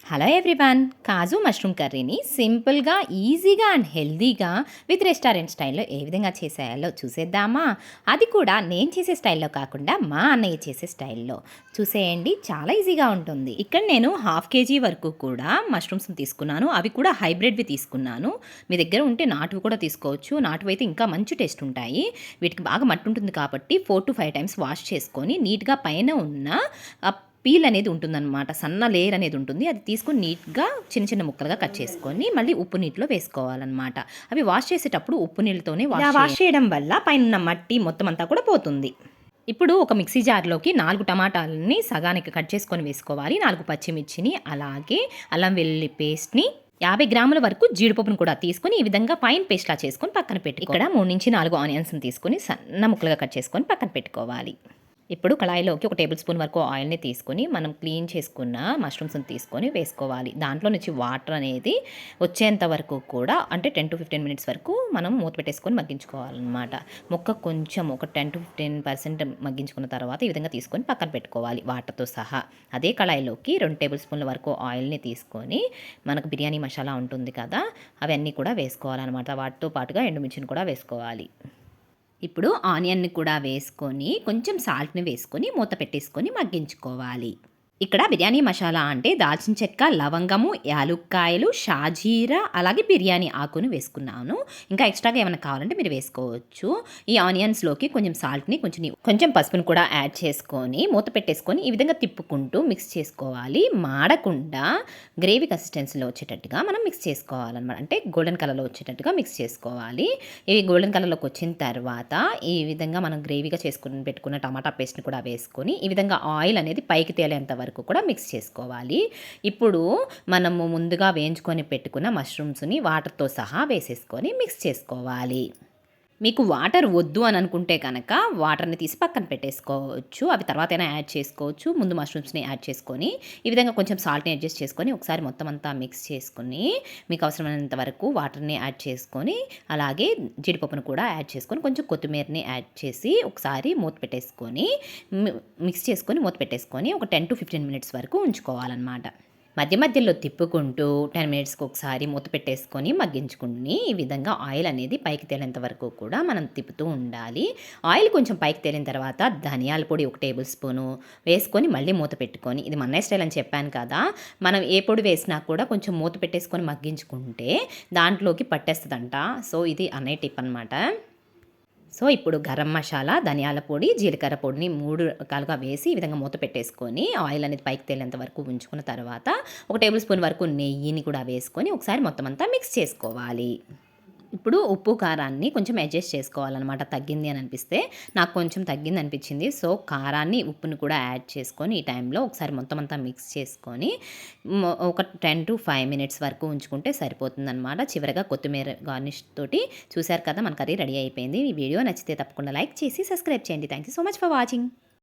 Hello everyone, కాజు mushroom కర్రీని సింపుల్గా, ఈజీగా అండ్ హెల్దీగా విత్ రెస్టారెంట్ స్టైల్లో ఏ విధంగా చేసేయాలో చూసేద్దామా? అది కూడా నేను చేసే స్టైల్లో కాకుండా మా అన్నయ్య చేసే స్టైల్లో చూసేయండి. చాలా ఈజీగా ఉంటుంది. ఇక్కడ నేను 1/2 kg వరకు కూడా మష్రూమ్స్ని తీసుకున్నాను. అవి కూడా హైబ్రిడ్వి తీసుకున్నాను. మీ దగ్గర ఉంటే నాటువి కూడా తీసుకోవచ్చు. నాటువి అయితే ఇంకా మంచి టేస్ట్ ఉంటాయి. వీటికి బాగా మట్టి ఉంటుంది కాబట్టి 4 to 5 టైమ్స్ వాష్ చేసుకొని నీట్గా పైన ఉన్న పీల్ అనేది ఉంటుందన్నమాట. సన్న లేయర్ అనేది ఉంటుంది. అది తీసుకొని నీట్గా చిన్న చిన్న ముక్కలుగా కట్ చేసుకొని మళ్ళీ ఉప్పు నీటిలో వేసుకోవాలన్నమాట. అవి వాష్ చేసేటప్పుడు ఉప్పు నీళ్ళతోనే వాష్ చేయడం వల్ల పైన మట్టి మొత్తం అంతా కూడా పోతుంది. ఇప్పుడు ఒక మిక్సీ జార్లోకి 4 టమాటాలని సగానికి కట్ చేసుకొని వేసుకోవాలి. 4 పచ్చిమిర్చిని, అలాగే అల్లం వెల్లుల్లి పేస్ట్ని, 50 గ్రాముల వరకు జీడిపప్పును కూడా తీసుకొని ఈ విధంగా ఫైన్ పేస్ట్లా చేసుకొని పక్కన పెట్టి, ఇక్కడ 3 నుంచి 4 ఆనియన్స్ని తీసుకొని సన్న ముక్కలుగా కట్ చేసుకొని పక్కన పెట్టుకోవాలి. ఇప్పుడు కళాయిలోకి 1 టేబుల్ స్పూన్ వరకు ఆయిల్ని తీసుకొని మనం క్లీన్ చేసుకున్న మష్రూమ్స్ని తీసుకొని వేసుకోవాలి. దాంట్లో నుంచి వాటర్ అనేది వచ్చేంత వరకు కూడా, అంటే 10 to 15 మినిట్స్ వరకు మనం మూత పెట్టేసుకొని మగ్గించుకోవాలన్నమాట. ముక్క కొంచెం ఒక 10 to 15% మగ్గించుకున్న తర్వాత ఈ విధంగా తీసుకొని పక్కన పెట్టుకోవాలి వాటర్తో సహా. అదే కళాయిలోకి 2 టేబుల్ స్పూన్ల వరకు ఆయిల్ని తీసుకొని మనకు బిర్యానీ మసాలా ఉంటుంది కదా, అవన్నీ కూడా వేసుకోవాలన్నమాట. వాటితో పాటుగా ఎండుమిర్చిని కూడా వేసుకోవాలి. ఇప్పుడు ఆనియన్ని కూడా వేసుకొని కొంచెం సాల్ట్ని వేసుకొని మూత పెట్టేసుకొని మగ్గించుకోవాలి. ఇక్కడ బిర్యానీ మసాలా అంటే దాల్చిన చెక్క, లవంగము, యాలుక్కాయలు, షాజీరా, అలాగే బిర్యానీ ఆకును వేసుకున్నాను. ఇంకా ఎక్స్ట్రాగా ఏమైనా కావాలంటే మీరు వేసుకోవచ్చు. ఈ ఆనియన్స్లోకి కొంచెం సాల్ట్ని, కొంచెం పసుపుని కూడా యాడ్ చేసుకొని మూత పెట్టేసుకొని ఈ విధంగా తిప్పుకుంటూ మిక్స్ చేసుకోవాలి. మాడకుండా గ్రేవీ కన్సిస్టెన్సీలో వచ్చేటట్టుగా మనం మిక్స్ చేసుకోవాలన్నమాట. అంటే గోల్డెన్ కలర్లో వచ్చేటట్టుగా మిక్స్ చేసుకోవాలి. ఇవి గోల్డెన్ కలర్లోకి వచ్చిన తర్వాత ఈ విధంగా మనం గ్రేవీగా చేసుకుని పెట్టుకున్న టమాటా పేస్ట్ని కూడా వేసుకొని ఈ విధంగా ఆయిల్ అనేది పైకి తేలేంత వరకు కూడా మిక్స్ చేసుకోవాలి. ఇప్పుడు మనము ముందుగా వేయించుకొని పెట్టుకున్న మష్రూమ్స్ని వాటర్తో సహా వేసేసుకొని మిక్స్ చేసుకోవాలి. మీకు వాటర్ వద్దు అని అనుకుంటే కనుక వాటర్ని తీసి పక్కన పెట్టేసుకోవచ్చు. అవి తర్వాత అయినా యాడ్ చేసుకోవచ్చు. ముందు మష్రూమ్స్ని యాడ్ చేసుకొని ఈ విధంగా కొంచెం సాల్ట్ని అడ్జస్ట్ చేసుకొని ఒకసారి మొత్తం అంతా మిక్స్ చేసుకొని మీకు అవసరమైనంత వరకు వాటర్ని యాడ్ చేసుకొని, అలాగే జీడిపప్పును కూడా యాడ్ చేసుకొని కొంచెం కొత్తిమీరని యాడ్ చేసి ఒకసారి మూత పెట్టేసుకొని మిక్స్ చేసుకొని మూత పెట్టేసుకొని ఒక 10 to 15 మినిట్స్ వరకు ఉంచుకోవాలన్నమాట. మధ్య మధ్యలో తిప్పుకుంటూ 10 మినిట్స్కి ఒకసారి మూత పెట్టేసుకొని మగ్గించుకుని ఈ విధంగా ఆయిల్ అనేది పైకి తేలేంత వరకు కూడా మనం తిప్పుతూ ఉండాలి. ఆయిల్ కొంచెం పైకి తేలిన తర్వాత ధనియాల పొడి 1 టేబుల్ స్పూను వేసుకొని మళ్ళీ మూత పెట్టుకొని, ఇది మన్నయ్య స్టైల్ అని చెప్పాను కదా, మనం ఏ పొడి వేసినా కూడా కొంచెం మూత పెట్టేసుకొని మగ్గించుకుంటే దాంట్లోకి పట్టేస్తుందంట. సో ఇది అన్నయ్య టిప్ అనమాట. సో ఇప్పుడు గరం మసాలా, ధనియాల పొడి, జీలకర్ర పొడిని 3 రకాలుగా వేసి ఈ విధంగా మూత పెట్టేసుకొని ఆయిల్ అనేది పైకి తేలేంత వరకు ఉంచుకున్న తర్వాత 1 టేబుల్ స్పూన్ వరకు నెయ్యిని కూడా వేసుకొని ఒకసారి మొత్తం అంతా మిక్స్ చేసుకోవాలి. ఇప్పుడు ఉప్పు కారాన్ని కొంచెం అడ్జస్ట్ చేసుకోవాలన్నమాట. తగ్గింది అని అనిపిస్తే, నాకు కొంచెం తగ్గింది అనిపించింది. సో కారాన్ని, ఉప్పుని కూడా యాడ్ చేసుకొని ఈ టైంలో ఒకసారి మొత్తం అంతా మిక్స్ చేసుకొని ఒక 10 to 5 మినిట్స్ వరకు ఉంచుకుంటే సరిపోతుందన్నమాట. చివరిగా కొత్తిమీర గార్నిష్ తోటి చూశారు కదా, మన కర్రీ రెడీ అయిపోయింది. ఈ వీడియో నచ్చితే తప్పకుండా లైక్ చేసి సబ్స్క్రైబ్ చేయండి. Thank you so much for watching.